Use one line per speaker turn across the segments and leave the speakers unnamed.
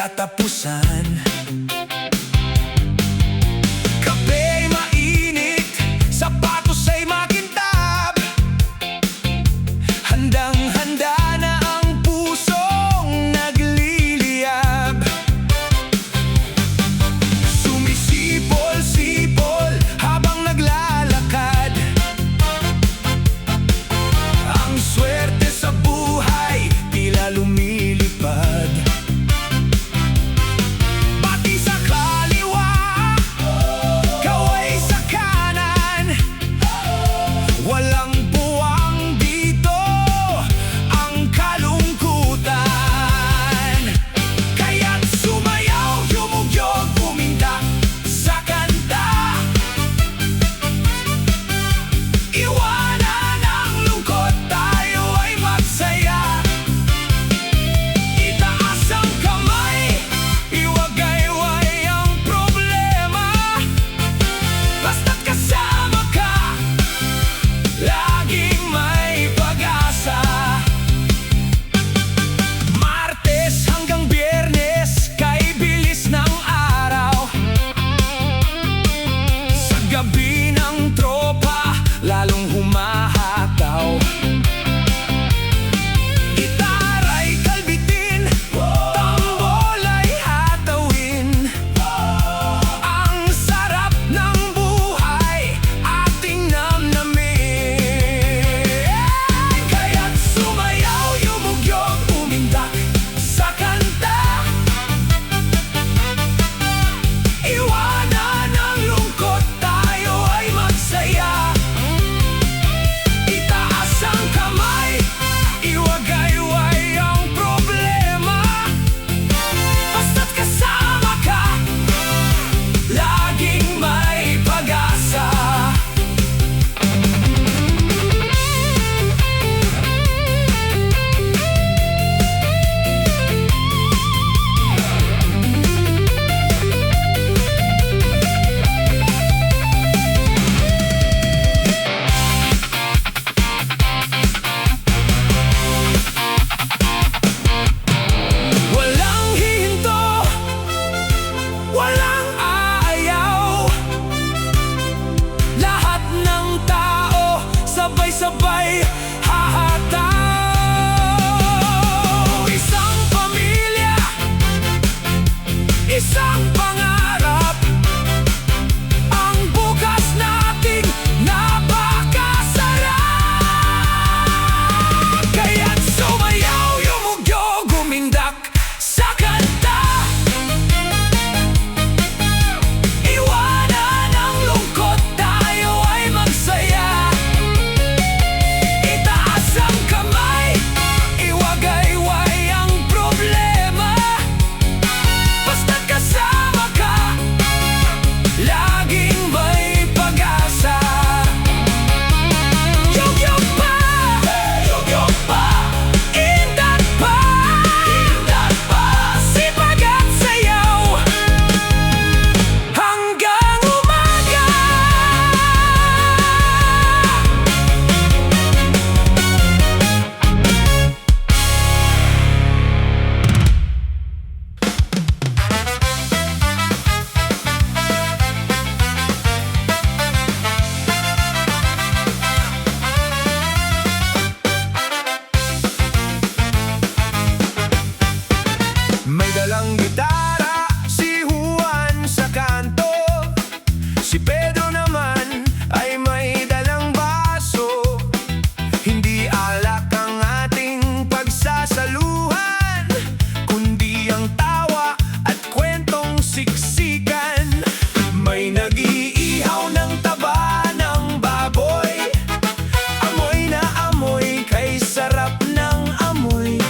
katapusan. Kape'y mainit, sapatos ay makintab, handang-handa na ang pusong nagliliyab. Sumisipol-sipol habang naglalakad, ang swerte sa buhay tila lumilipad. Pati sa kaliwa, kaway sa kanan, walang puwang dito ang kalungkutan. Kaya't sumayaw, yumugyog, umindak sa kanta, iwanan ang lungkot, tayo ay magsaya. Itaas ang kamay, iwagayway ang problema, basta't kasama ka, laging may pag-asa. Martes hanggang Biyernes, kay bilis ng araw, sa gabi ng tropa, lalong humahataw. Gitaray kalbitin, tambol ay hatawin, ang sarap ng buhay ating namnamin. Kaya't sumayaw, yumugyog, umindak sa kanta, iwanan ang lungkot, tayo ay magsaya. Itaas ang kamay, iwagayway ang problema, basta't kasama ka, laging may pag-asa. Walang hihinto, walang aayaw, lahat ng tao sabay-sabay hahataw. Isang pamilya, isang pangarap, ang bukas nating napakasarap. Kaya't sumayaw, yumugyog, umindak sa kanta, iwanan ang lungkot, tayo ay magsaya. Itaas ang kamay, iwagayway ang problema, basta't kasama ka, laging may pag-asa. Yugyug pa, indat pa, sipag at sayaw, hanggang umaga. May dalang gitara si Juan sa kanto, si Pedro naman ay may dalang baso. Hindi alak ang ating pagsasaluhan, kundi ang tawa at kwentong siksikan. May nag-iihaw ng taba ng baboy, amoy na amoy kay sarap ng amoy.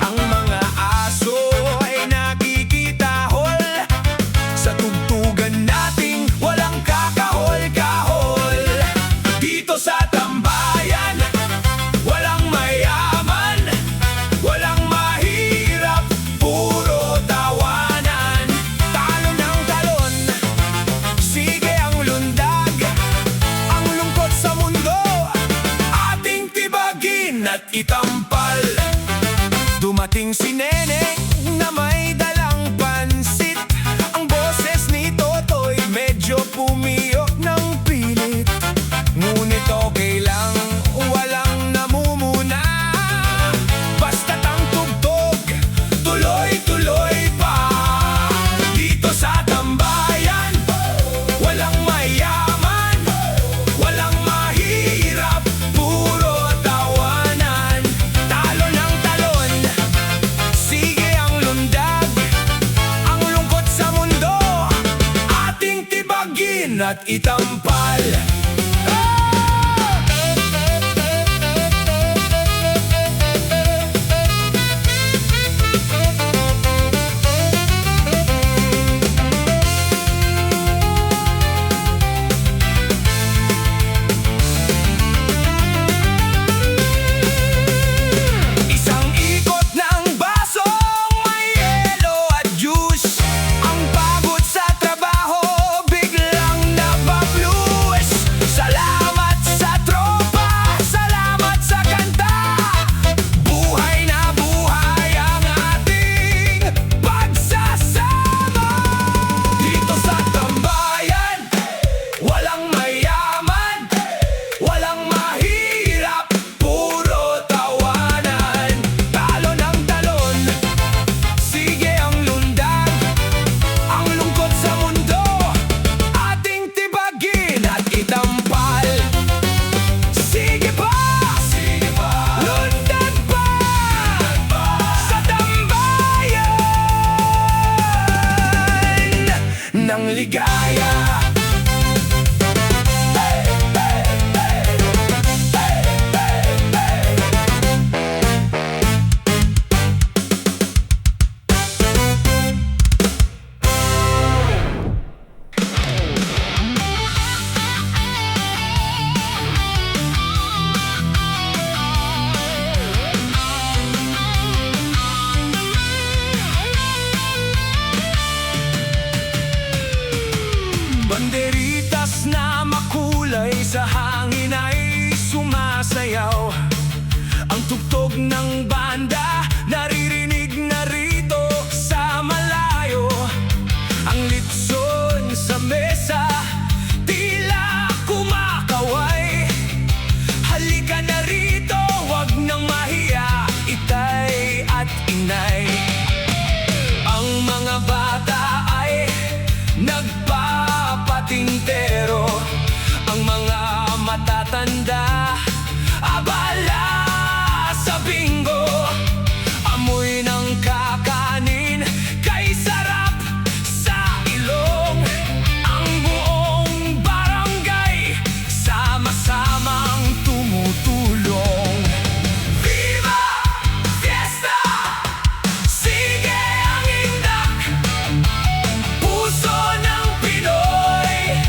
Ang mga aso ay nakikitahol sa tugtugan nating walang kakahol-kahol. Dito sa tambayan, walang mayaman, walang mahirap, puro tawanan. Talon ng talon, sige ang lundag, ang lungkot sa mundo ating tibagin at itampal. Dumating si Neneng na may at itampal. Isang ikot ng basong may yelo at juice. Ang pagod sa trabaho biglang nabablues. Salamat sa tropa, salamat sa kanta. Buhay na buhay ang ating pagsasama. Dito sa tambayan, walang mayaman, walang mahirap, puro tawanan. Talon ang talon, sige ang lundag. Ang lungkot sa mundo, ating tibagin at itampal. Sige pa, lundag pa, sa tambayan ng ligaya. Banderitas na makulay sa hangin ay sumasayaw. Ang tugtog ng banda naririnig na rito sa malayo. Ang litson sa mesa tila kumakaway. Halika na rito, wag nang mahiya, itay at inay. Ang mga bata ay nagpapatintero, ang mga matatanda abala sa bingo. Amoy ng kakanin kay sarap sa ilong. Ang buong barangay sama-samang tumutulong. Viva Fiesta! Sige ang indak, puso ng Pinoy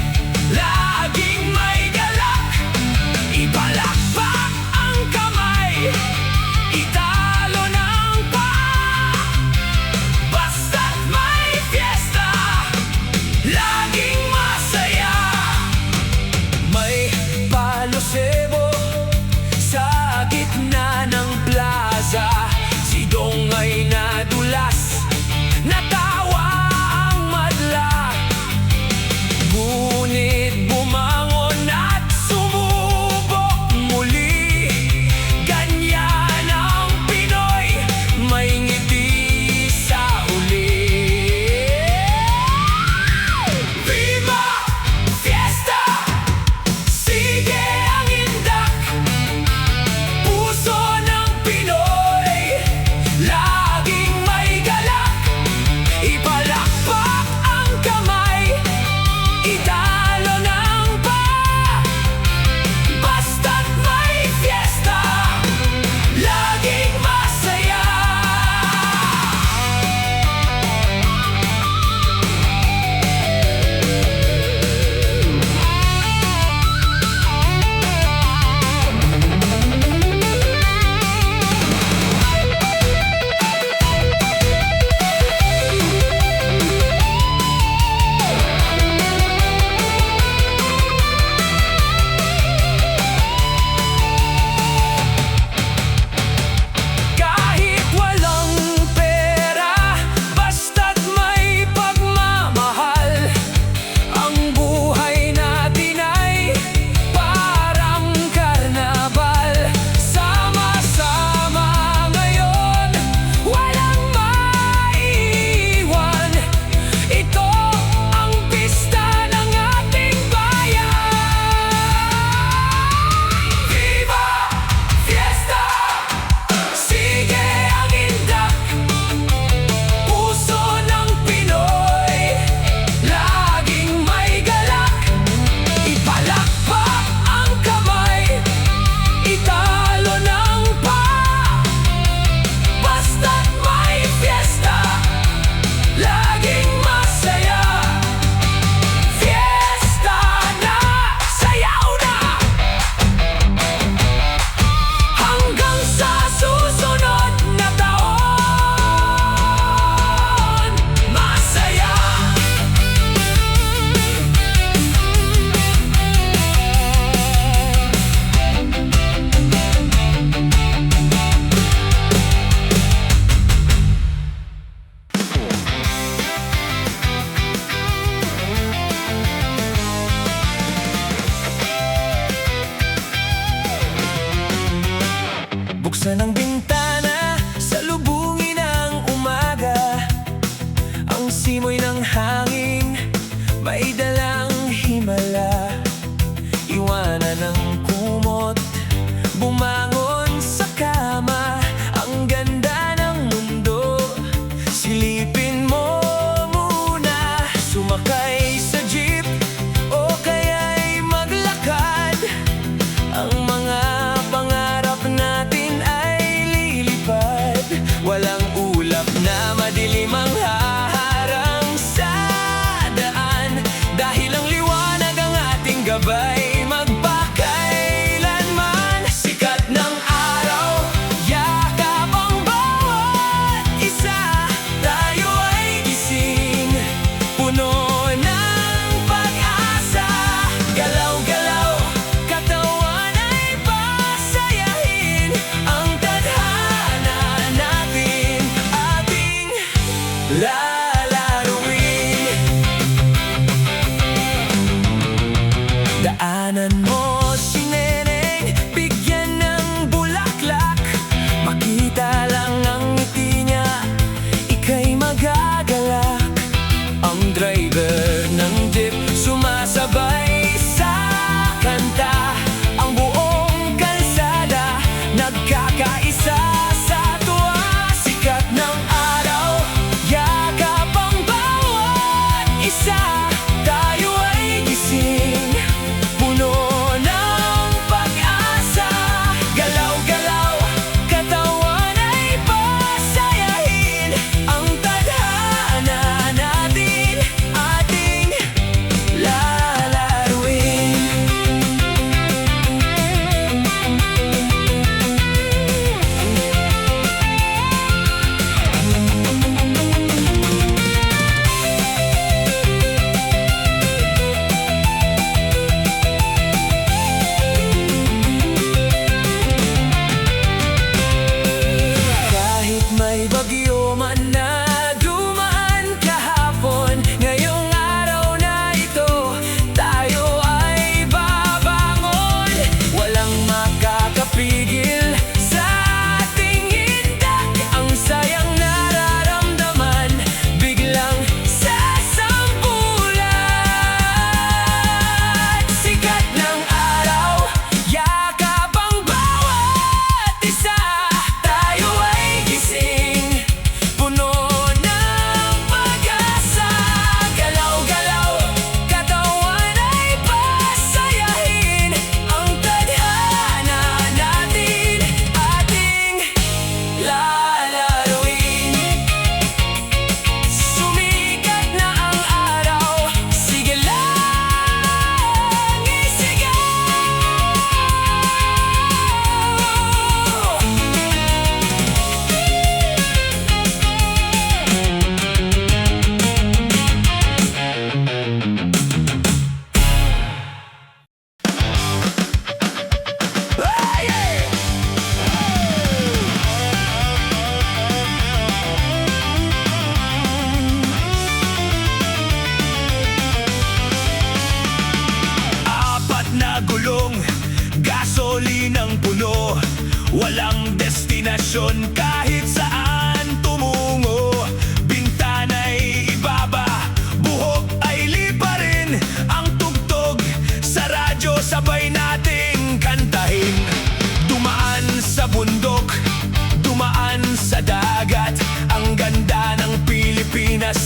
laging may galak. Iba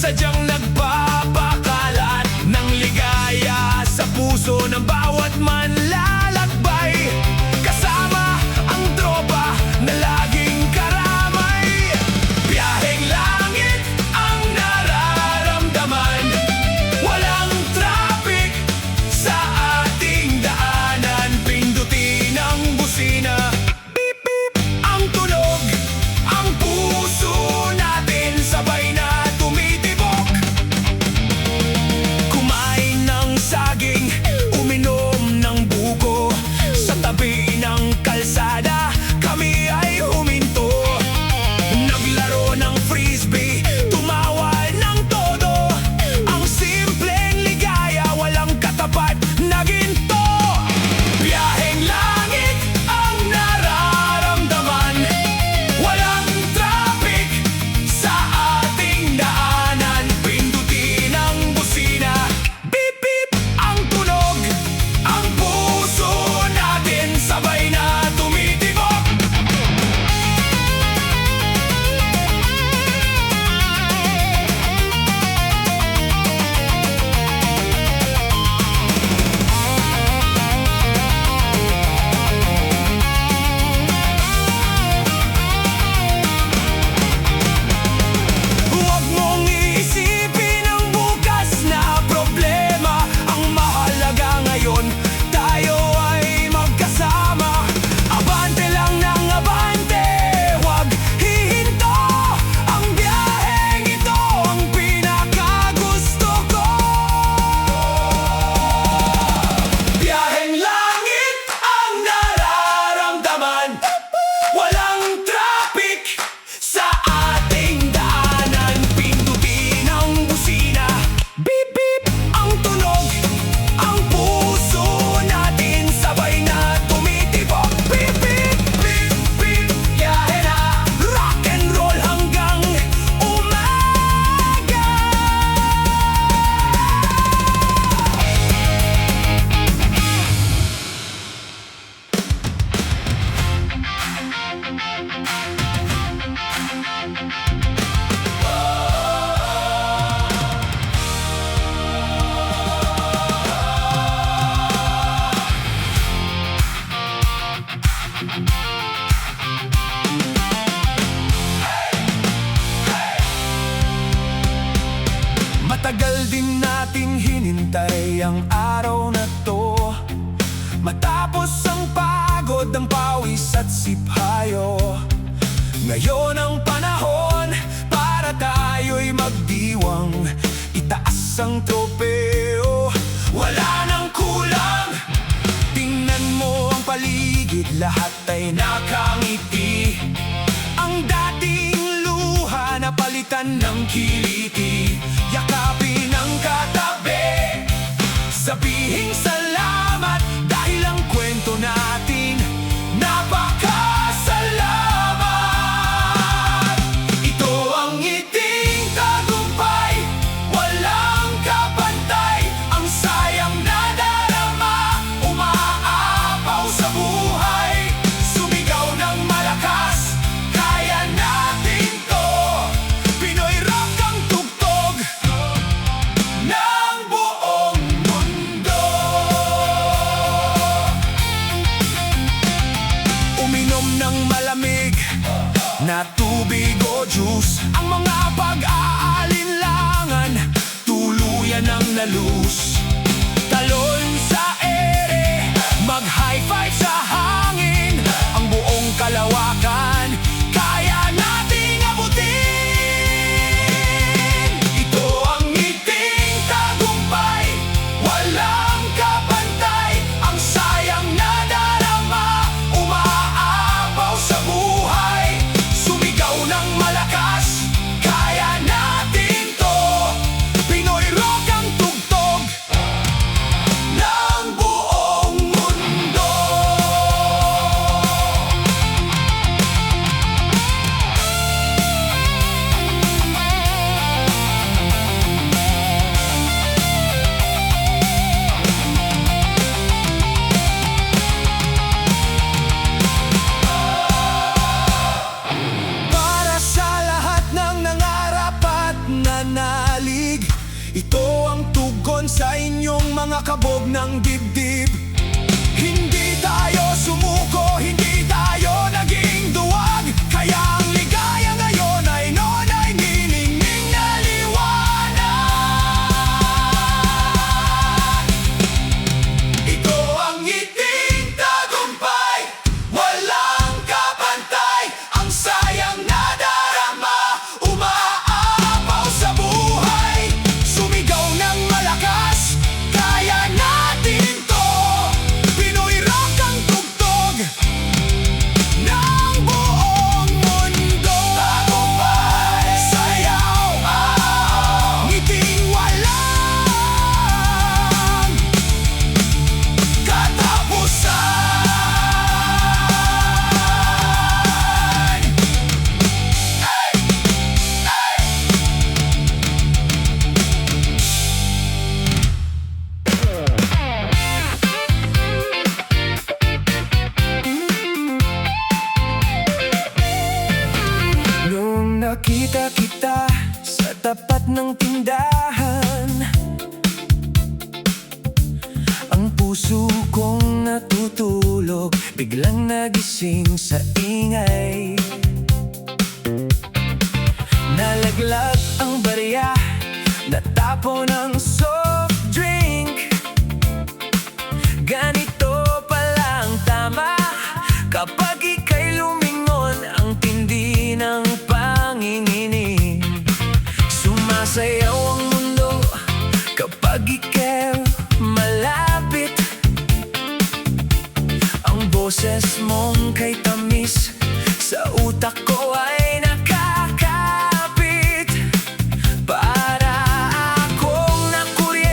sadyang nagpapakalat ng ligaya sa puso ng bawat manlalakbay. Kasama ang tropa na laging karamay. Biyaheng langit ang nararamdaman. Walang traffic sa ating daanan. Pindutin ang busina, beep beep ang tunog. Ang puso natin sabay na tumitibok. Kumain ng saging, uminom ng buko. Sa tabi ng kalsada, kami ay huminto. Naglaro ng frisbee, tumawa ng todo. Ang simpleng ligaya, walang katapat na ginto. Biyaheng langit ang nararamdaman. Walang traffic sa ating daanan. Pindutin ang busina, beep beep ang tunog. Ang puso natin sabay na tumitibok. Huwag mong iisipin ang bukas na problema. Ang mahalaga ngayon, tayo ay magkasama. Abante lang ng abante, huwag hihinto. Ang biyaheng ito ang pinakagusto ko. Biyaheng langit ang nararamdaman. Walang traffic sa ating daanan. Pindutin ang busina, beep beep ang tunog. Ang puso natin sabay na tumitibok. Beep beep, beep beep, biyahe na rock and roll hanggang umaga. Matagal din nating hinintay ang araw na to. Matapos ang pagod, ang pawis at siphayo. Ngayon ang panahon para tayo'y magdiwang. Itaas ang tropeo, wala nang kulang. Tingnan mo ang paligid, lahat ay nakangiti. Ang dating luha na palitan ng kiliti. Yakapin ang katabi, sabihing salamat. Dahil ang kwento natin, napakasalamat. Ito ang ngiting tagumpay, walang kapantay. Ang sayang na darama, umaapaw sa buhay. Sumigaw ng malakas, kaya natin to. Pinoy rock ang tugtog ng buong mundo. Uminom ng malamig na tubig o juice. Ang mga pag-aalinlangan, tuluyan ang nalus. Talon sa ere, mag-high five sa hangin. Ang buong kalawakan, kaya nating abutin. Ito ang ngiting tagumpay, walang kapantay. Ang sayang na darama, umaapaw sa buhay. Sumigaw ng malakas, kaya natin to. Pinoy rock ang tugtog ng buong mundo. mga kabog ng dibdib. Hindi tayo sumuko, hindi tayo naging duwag. Kaya ang ligaya ngayon ay noon ay niningning na liwanag. Ito ang ngiting tagumpay, walang kapantay. Ang sayang na darama, umaapaw sa buhay. Sumigaw ng malakas, kaya natin to. Pinoy rock ang tugtog ng buong mundo. Tagumpay, sayaw, ngiting walang katapusan. Hey! Hey! Nung nakita kita sa tapat ng tindahan, ang puso kong natutulog, biglang nagising sa ingay. Nalaglag ang barya, natapo ng soft drink. Ganito pala ang tama kapag ika'y lumingon, ang tindi ng panginginig. Sumasayaw ang mundo kapag ika'y malapit. Ang boses mong kay tamis sa utak ko ay nakakapit. Para akong nakurya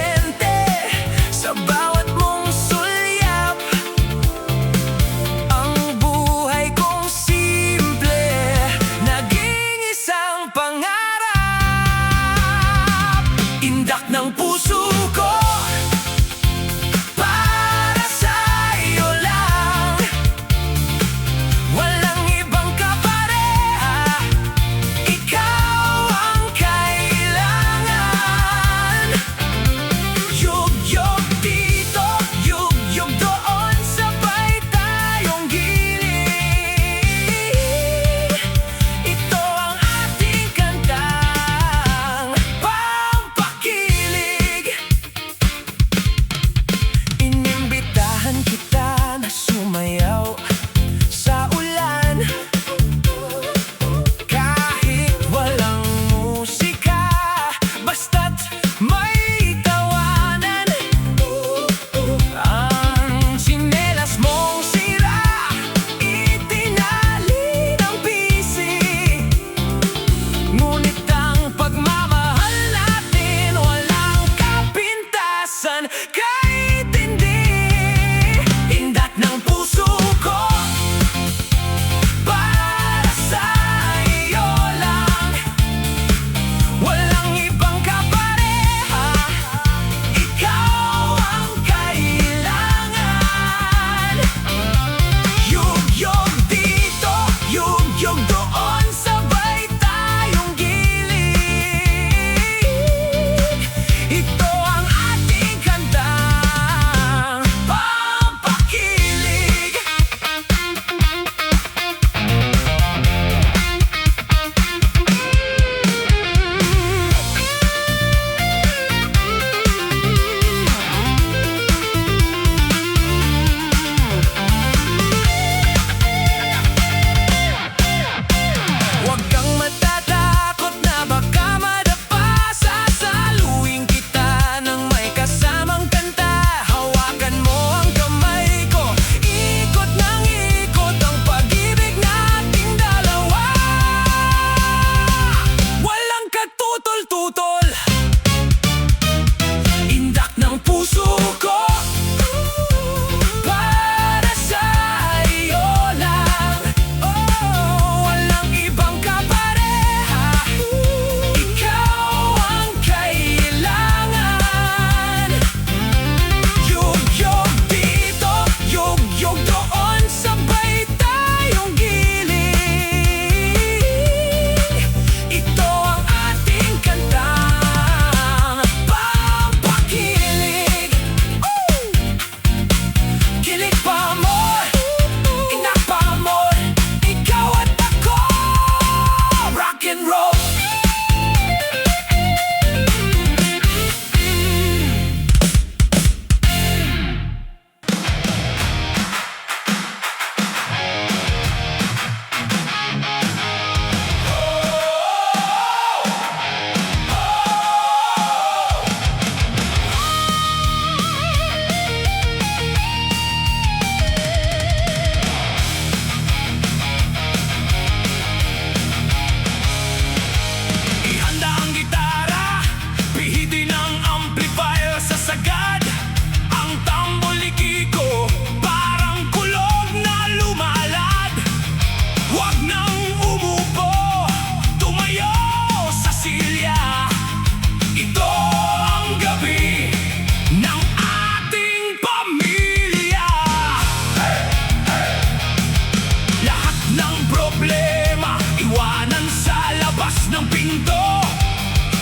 Bukas ng pinto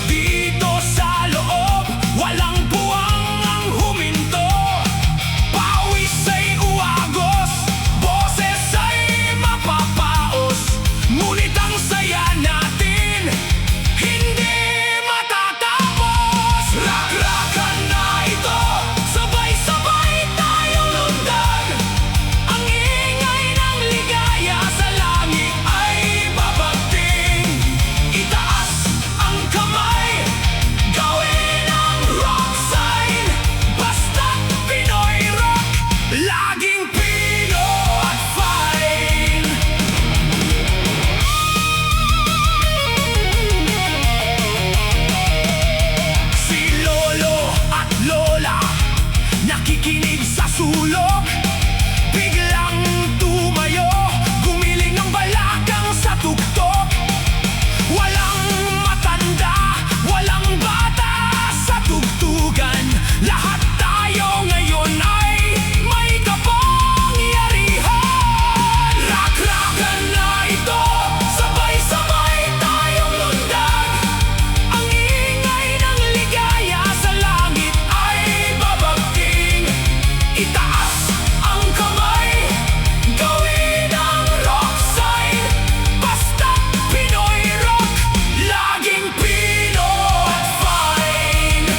dito sa loob, walang buwang ang huminto. Pawis ay uagos, boses ay mapapaos, ngunit ang saya natin hindi matatapos. Rakrakan na ito, sabay-sabay tayong lundag. Ang ingay ng ligaya sa langit ay babagting. Itaas ang kamay, gawin ang rock sign. Basta't Pinoy rock, laging Pino at fine. Si Lolo at Lola nakikinig sa sulok, biglang tumayo, gumiling ng balakang sa tuktok. Walang matanda, walang bata sa tugtugan. Lahat tayo ngayon ay may kapangyarihan. Rakrakan na ito, sabay-sabay tayong lundag. Ang ingay ng ligaya sa langit ay babagting. Itaas ang kamay, gawin ang rock sign. Basta't Pinoy rock, laging Pino at fine.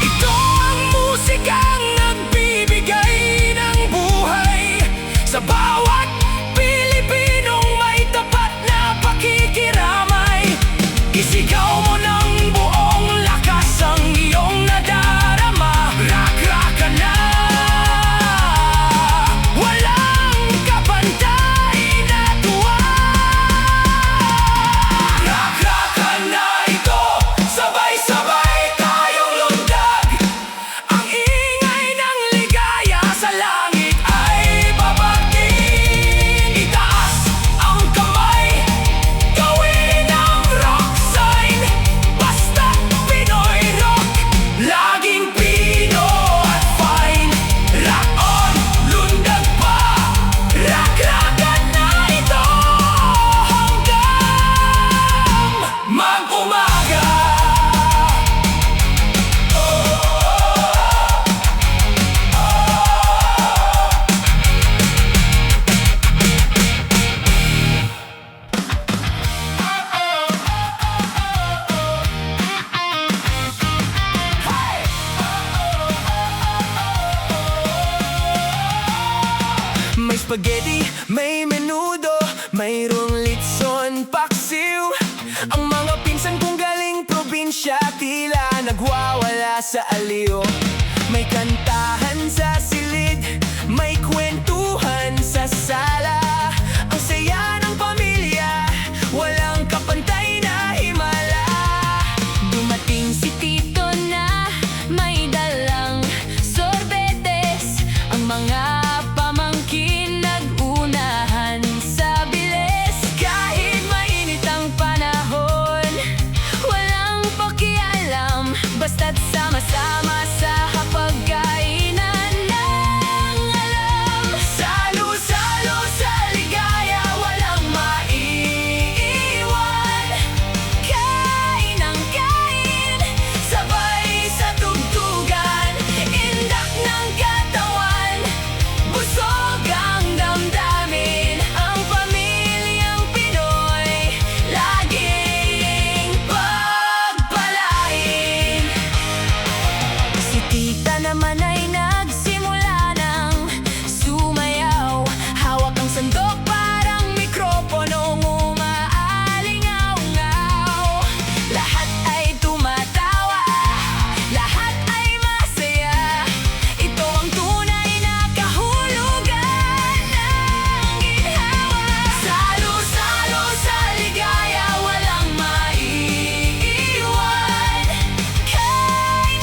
Ito ang musikang nagbibigay ng buhay sa bawat Pilipinong may tapat na pakikiramay. Isigaw mo ng buong lakas ang iyong nadarama. Rakrakan na, walang kapantay na tuwa. Rakrakan na ito, sabay-sabay tayong lundag. Ang ingay ng ligaya sa langit ay babagting. Itaas ang kamay, gawin ang rock sign. Basta't Pinoy rock, laging Pino at fine. Rock on, lundag pa, rakrakan na ito hanggang mag-umaga. May spaghetti, may menudo, mayroong litson, paksiw. Ang mga pinsan kong galing probinsya tila nagwawala sa aliw. May kantahan sa silid, may kwentuhan sa sala. Ang saya ng pamilya, walang kapantay na himala. Dumating si Tito na may dalang sorbetes. Ang mga pamangkin nag-unahan sa bilis. Kahit mainit ang panahon, walang pakialam, basta't sama-sama sa hapagkainan ng alam. Salo-salo sa ligaya, walang maiiwan. Kain ang kain, sabay sa tugtugan. Indak ng katawan, busog ang damdamin. Ang pamilyang Pinoy, laging pagpalain. Si Tita naman ay nagsimula ng sumayaw. Hawak ang sandok parang mikroponong umaalingaw-ngaw. Lahat ay tumatawa, lahat ay masaya. Ito ang tunay na kahulugan ng ginhawa. Salo-salo sa ligaya, walang maiiwan. Kain